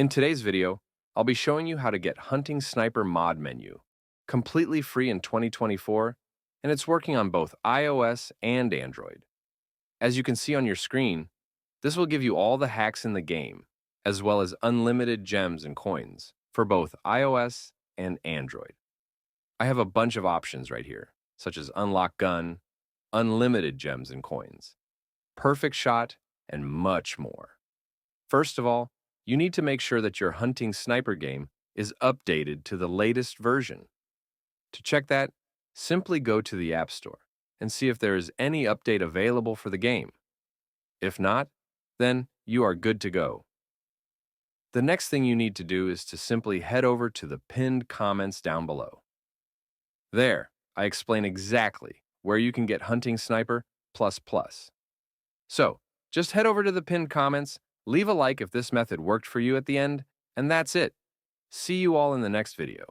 In today's video, I'll be showing you how to get Hunting Sniper Mod menu, completely free in 2024, and it's working on both iOS and Android. As you can see on your screen, this will give you all the hacks in the game, as well as unlimited gems and coins for both iOS and Android. I have a bunch of options right here, such as Unlock Gun, unlimited gems and coins, perfect shot, and much more. First of all, you need to make sure that your hunting sniper game is updated to the latest version. To check that, simply go to the App Store and see if there is any update available for the game. If not, then you are good to go. The next thing you need to do is to simply head over to the pinned comments down below. There, I explain exactly where you can get Hunting Sniper ++. So, just head over to the pinned comments, leave a like if this method worked for you at the end, and that's it. See you all in the next video.